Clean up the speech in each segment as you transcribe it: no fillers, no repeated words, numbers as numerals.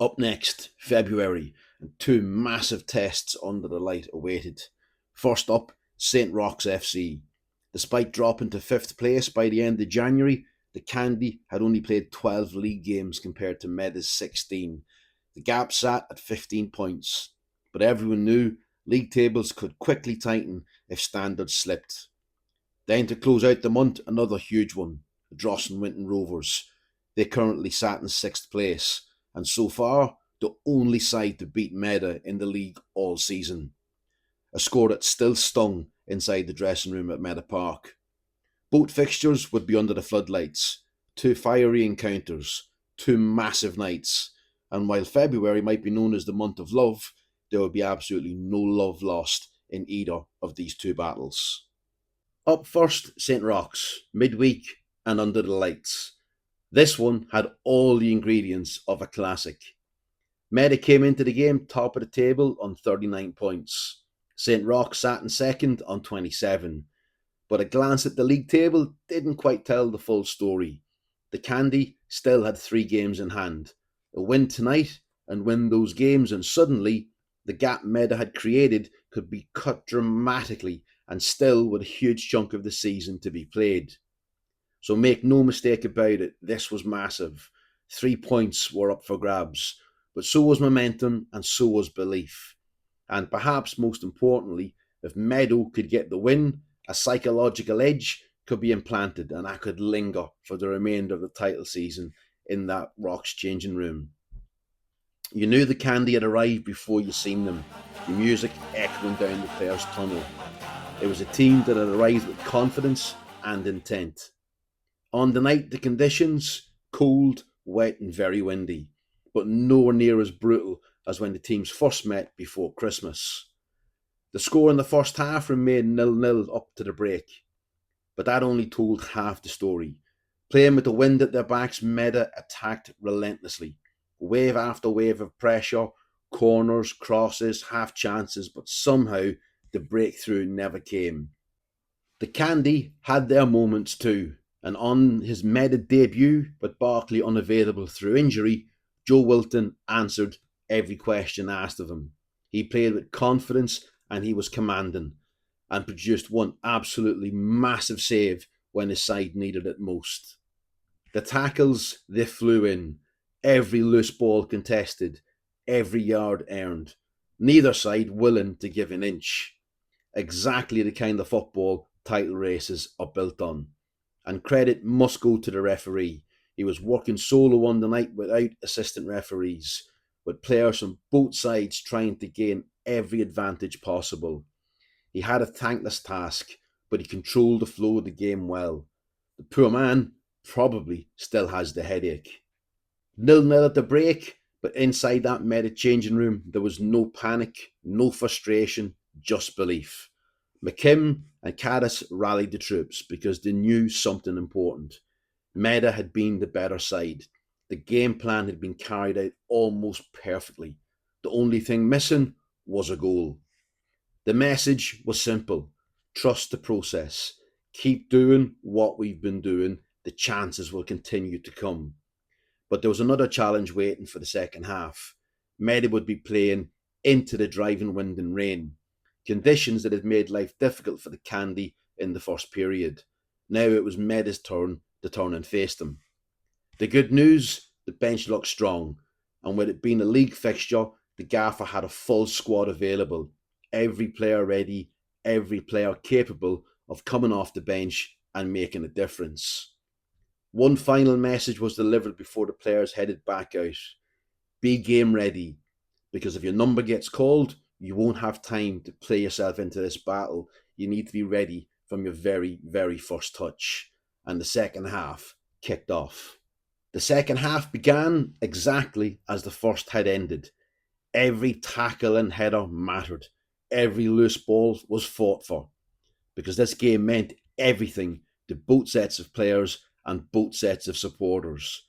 Up next, February, and two massive tests under the light awaited. First up, St. Roch's FC. Despite dropping to 5th place by the end of January, the Candy had only played 12 league games compared to Meda's 16. The gap sat at 15 points, but everyone knew league tables could quickly tighten if standards slipped. Then to close out the month, another huge one, the Dross and Winton Rovers. They currently sat in 6th place, and so far, the only side to beat Meda in the league all season. A score that still stung inside the dressing room at Meda Park. Both fixtures would be under the floodlights. Two fiery encounters, two massive nights, and while February might be known as the month of love, there would be absolutely no love lost in either of these two battles. Up first, St. Roch's, midweek and under the lights. This one had all the ingredients of a classic. Meda came into the game top of the table on 39 points. St. Roch sat in second on 27. But a glance at the league table didn't quite tell the full story. The Candy still had 3 games in hand. A win tonight and win those games, and suddenly the gap Meda had created could be cut dramatically, and still with a huge chunk of the season to be played. So make no mistake about it, this was massive. 3 points were up for grabs, but so was momentum and so was belief. And perhaps most importantly, if Meadow could get the win, a psychological edge could be implanted, and that could linger for the remainder of the title season in that Roch's changing room. You knew the Candy had arrived before you seen them, the music echoing down the players' tunnel. It was a team that had arrived with confidence and intent. On the night, the conditions, cold, wet and very windy, but nowhere near as brutal as when the teams first met before Christmas. The score in the first half remained 0-0 up to the break, but that only told half the story. Playing with the wind at their backs, Meda attacked relentlessly. Wave after wave of pressure, corners, crosses, half chances, but somehow the breakthrough never came. The Candy had their moments too, and on his Meda debut, with Barkley unavailable through injury, Joe Wilton answered every question asked of him. He played with confidence and he was commanding, and produced one absolutely massive save when his side needed it most. The tackles, they flew in, every loose ball contested, every yard earned, neither side willing to give an inch. Exactly the kind of football title races are built on. And credit must go to the referee. He was working solo on the night without assistant referees, with players from both sides trying to gain every advantage possible. He had a thankless task, but he controlled the flow of the game well. The poor man probably still has the headache. 0-0 at the break, but inside that Meda changing room, there was no panic, no frustration, just belief. McKim and Caddis rallied the troops because they knew something important. Meda had been the better side. The game plan had been carried out almost perfectly. The only thing missing was a goal. The message was simple. Trust the process. Keep doing what we've been doing. The chances will continue to come. But there was another challenge waiting for the second half. Meda would be playing into the driving wind and rain, conditions that had made life difficult for the Candy in the first period. Now it was Meda's turn to turn and face them. The good news, the bench looked strong, and with it being a league fixture, the gaffer had a full squad available, every player ready, every player capable of coming off the bench and making a difference. One final message was delivered before the players headed back out. Be game ready, because if your number gets called, you won't have time to play yourself into this battle. You need to be ready from your very, very first touch. And the second half kicked off. The second half began exactly as the first had ended. Every tackle and header mattered. Every loose ball was fought for, because this game meant everything to both sets of players and both sets of supporters.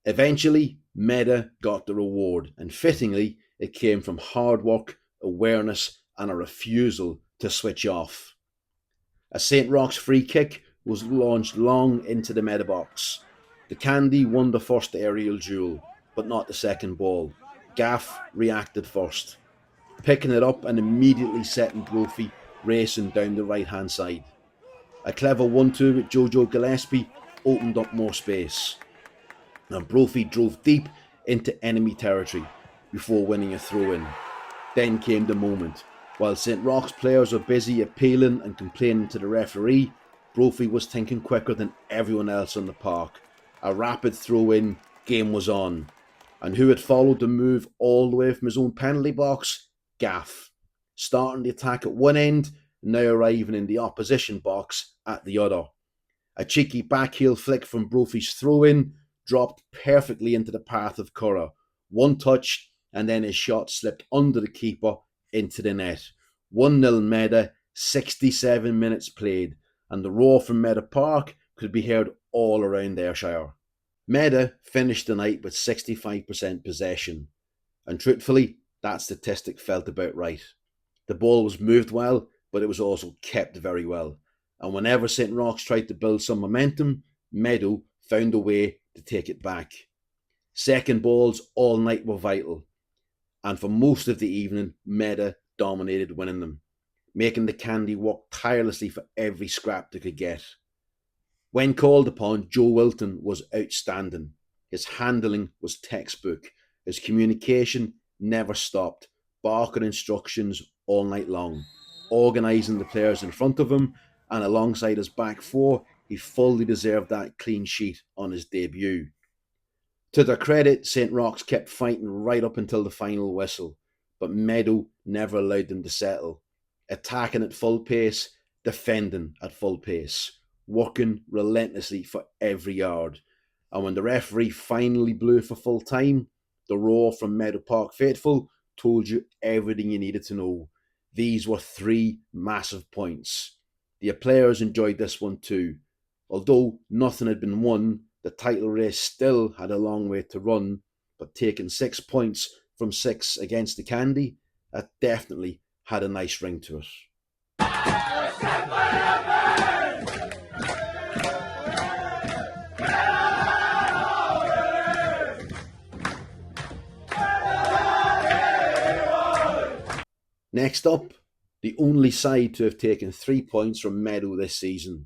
Eventually, Meda got the reward, and fittingly, it came from hard work, awareness, and a refusal to switch off. A St. Roch's free kick was launched long into the Meda box. The Candy won the first aerial duel, but not the second ball. Gaff reacted first, picking it up and immediately setting Brophy racing down the right-hand side. A clever 1-2 with Jojo Gillespie opened up more space, and Brophy drove deep into enemy territory before winning a throw-in. Then came the moment. While St. Roch's players were busy appealing and complaining to the referee, Brophy was thinking quicker than everyone else on the park. A rapid throw-in, game was on. And who had followed the move all the way from his own penalty box? Gaff. Starting the attack at one end, now arriving in the opposition box at the other. A cheeky backheel flick from Brophy's throw-in dropped perfectly into the path of Curra. One touch, and then his shot slipped under the keeper into the net. 1-0 Meda, 67 minutes played, and the roar from Meda Park could be heard all around Ayrshire. Meda finished the night with 65% possession, and truthfully, that statistic felt about right. The ball was moved well, but it was also kept very well. And whenever St. Roch's tried to build some momentum, Meadow found a way to take it back. Second balls all night were vital, and for most of the evening, Meda dominated winning them, making the Candy work tirelessly for every scrap they could get. When called upon, Joe Winton was outstanding. His handling was textbook. His communication never stopped, barking instructions all night long, organising the players in front of him, and alongside his back four, he fully deserved that clean sheet on his debut. To their credit, St. Roch's kept fighting right up until the final whistle, but Meadow never allowed them to settle. Attacking at full pace, defending at full pace, working relentlessly for every yard. And when the referee finally blew for full time, the roar from Meadow Park faithful told you everything you needed to know. These were 3 massive points. The players enjoyed this one too. Although nothing had been won, the title race still had a long way to run, but taking 6 points from 6 against the Candy, that definitely had a nice ring to it. Next up, the only side to have taken 3 points from Meadow this season,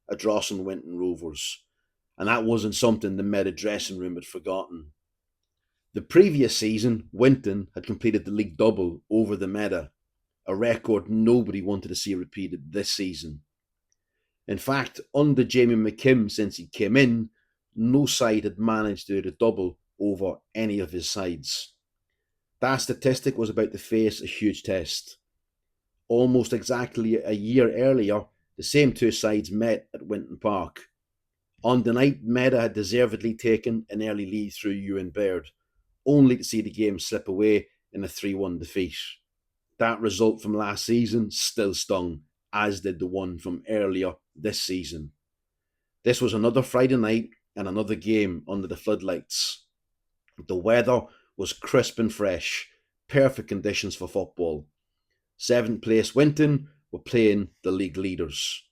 a Drossen Winton Rovers. And that wasn't something the Meda dressing room had forgotten. The previous season, Winton had completed the league double over the Meda, a record nobody wanted to see repeated this season. In fact, under Jamie McKim since he came in, no side had managed to do the double over any of his sides. That statistic was about to face a huge test. Almost exactly a year earlier, the same 2 sides met at Winton Park. On the night, Meda had deservedly taken an early lead through Ewan Baird, only to see the game slip away in a 3-1 defeat. That result from last season still stung, as did the one from earlier this season. This was another Friday night and another game under the floodlights. The weather was crisp and fresh, perfect conditions for football. 7th place Winton were playing the league leaders.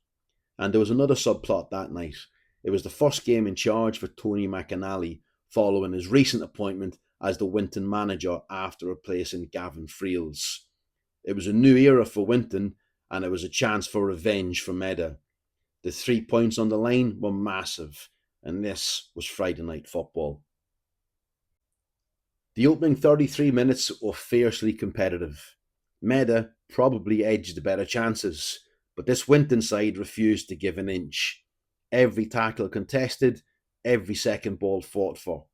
And there was another subplot that night. It was the first game in charge for Tony McAnally following his recent appointment as the Winton manager after replacing Gavin Friels. It was a new era for Winton, and it was a chance for revenge for Meda. The 3 points on the line were massive, and this was Friday night football. The opening 33 minutes were fiercely competitive. Meda probably edged the better chances, but this Winton side refused to give an inch. Every tackle contested, every second ball fought for.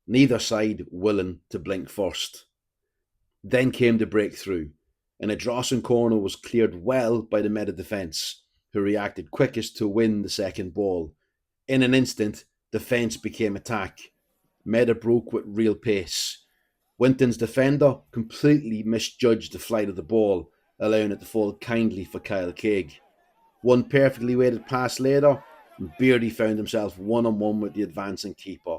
Neither side willing to blink first. Then came the breakthrough, and a Drossen corner was cleared well by the Meda defence, who reacted quickest to win the second ball. In an instant, defence became attack. Meda broke with real pace. Winton's defender completely misjudged the flight of the ball, allowing it to fall kindly for Kyle Craig. One perfectly weighted pass later, and Beardy found himself one-on-one with the advancing keeper.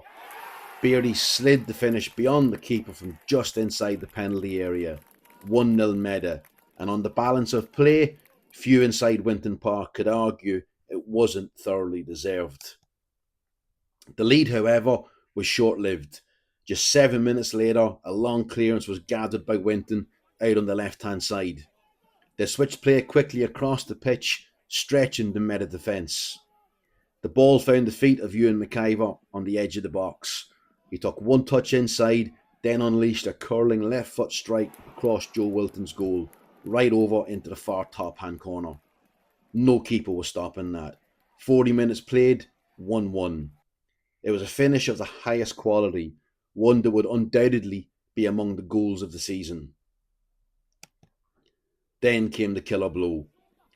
Beardy slid the finish beyond the keeper from just inside the penalty area. 1-0 Meda, and on the balance of play, few inside Winton Park could argue it wasn't thoroughly deserved. The lead, however, was short-lived, Just 7 minutes later, a long clearance was gathered by Winton out on the left-hand side. They switched play quickly across the pitch, stretching the Meta defence. The ball found the feet of Ewan McIver on the edge of the box. He took one touch inside, then unleashed a curling left foot strike across Joe Wilton's goal, right over into the far top hand corner. No keeper was stopping that. 40 minutes played, 1-1. It was a finish of the highest quality, one that would undoubtedly be among the goals of the season. Then came the killer blow.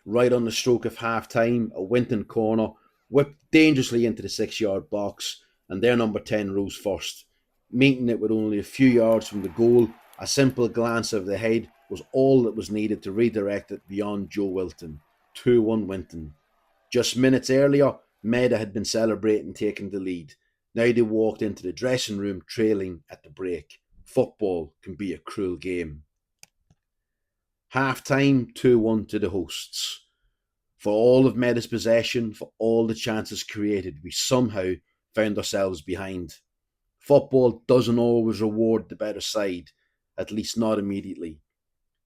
Right on the stroke of half-time, a Winton corner whipped dangerously into the 6-yard box, and their number 10 rose first. Meeting it with only a few yards from the goal, a simple glance of the head was all that was needed to redirect it beyond Joe Wilton. 2-1 Winton. Just minutes earlier, Meda had been celebrating taking the lead. Now they walked into the dressing room trailing at the break. Football can be a cruel game. Half-time, 2-1 to the hosts. For all of Meda's possession, for all the chances created, we somehow found ourselves behind. Football doesn't always reward the better side, at least not immediately.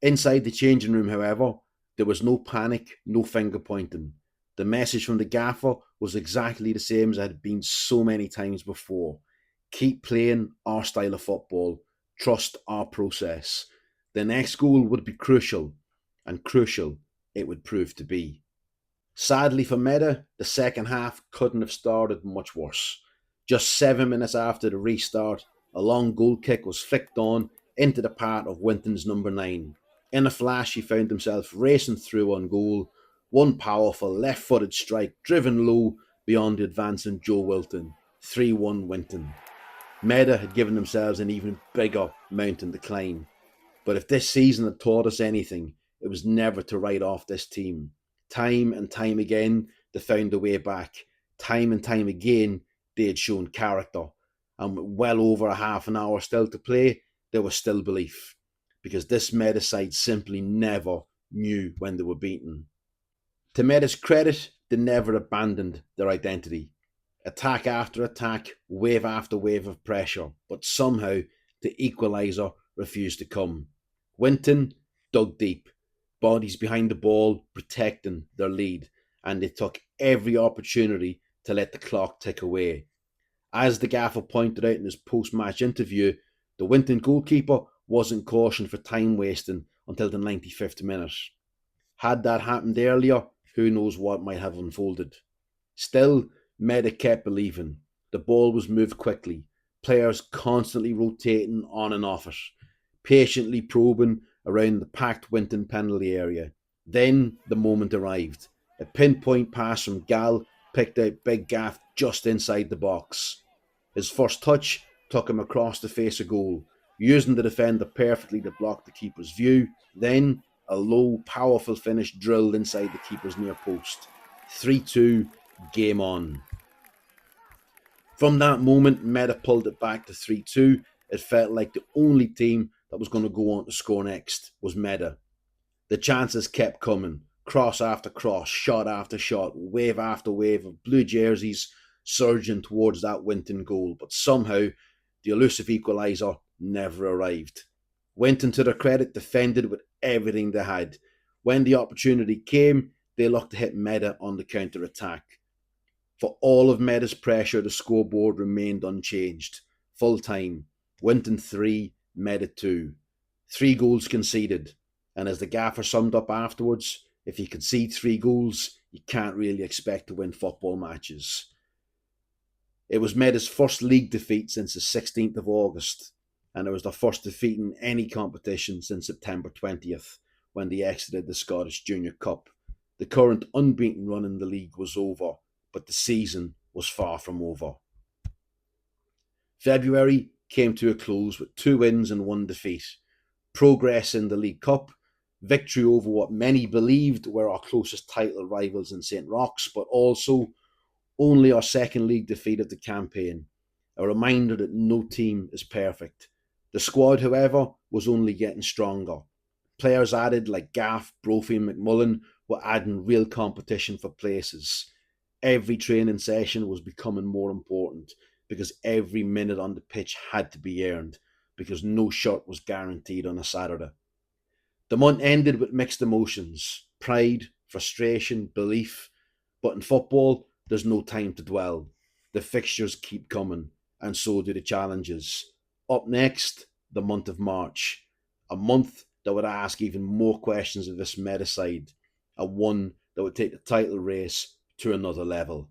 Inside the changing room, however, there was no panic, no finger pointing. The message from the gaffer was exactly the same as it had been so many times before. Keep playing our style of football. Trust our process. The next goal would be crucial, and crucial it would prove to be. Sadly for Meda, the second half couldn't have started much worse. Just 7 minutes after the restart, a long goal kick was flicked on into the path of Winton's number 9. In a flash, he found himself racing through on goal, one powerful left-footed strike driven low beyond the advancing Joe Wilton. 3-1 Winton. Meda had given themselves an even bigger mountain to climb. But if this season had taught us anything, it was never to write off this team. Time and time again, they found a way back. Time and time again, they had shown character. And with well over a half an hour still to play, there was still belief. Because this Meda side simply never knew when they were beaten. To Meda's credit, they never abandoned their identity. Attack after attack, wave after wave of pressure, but somehow the equaliser refused to come. Winton dug deep, bodies behind the ball, protecting their lead, and they took every opportunity to let the clock tick away. As the gaffer pointed out in his post-match interview, the Winton goalkeeper wasn't cautioned for time wasting until the 95th minute. Had that happened earlier, who knows what might have unfolded. Still, Meda kept believing. The ball was moved quickly, players constantly rotating on and off it, patiently probing around the packed Winton penalty area. Then the moment arrived. A pinpoint pass from Gal picked out Big Gaff just inside the box. His first touch took him across the face of goal, using the defender perfectly to block the keeper's view. Then a low, powerful finish drilled inside the keeper's near post. 3-2, game on. From that moment, Meda pulled it back to 3-2. It felt like the only team that was going to go on to score next was Meda. The chances kept coming, cross after cross, shot after shot, wave after wave of blue jerseys surging towards that Winton goal, but somehow the elusive equaliser never arrived. Winton, to their credit, defended with everything they had. When the opportunity came, they looked to hit Meda on the counter-attack. For all of Meda's pressure, the scoreboard remained unchanged. Full time, Winton 3, Meda 2. 3 goals conceded. And as the gaffer summed up afterwards, if you concede 3 goals, you can't really expect to win football matches. It was Meda's first league defeat since the 16th of August, and it was their first defeat in any competition since September 20th, when they exited the Scottish Junior Cup. The current unbeaten run in the league was over, but the season was far from over. February came to a close with 2 wins and 1 defeat. Progress in the League Cup, victory over what many believed were our closest title rivals in St. Roch's, but also only our second league defeat of the campaign. A reminder that no team is perfect. The squad, however, was only getting stronger. Players added like Gaff, Brophy and McMullen were adding real competition for places. Every training session was becoming more important because every minute on the pitch had to be earned, because no shot was guaranteed on a Saturday. The month ended with mixed emotions: pride, frustration, belief. But in football, there's no time to dwell. The fixtures keep coming, and so do the challenges. Up next, the month of March, a month that would ask even more questions of this meta side, a one that would take the title race to another level.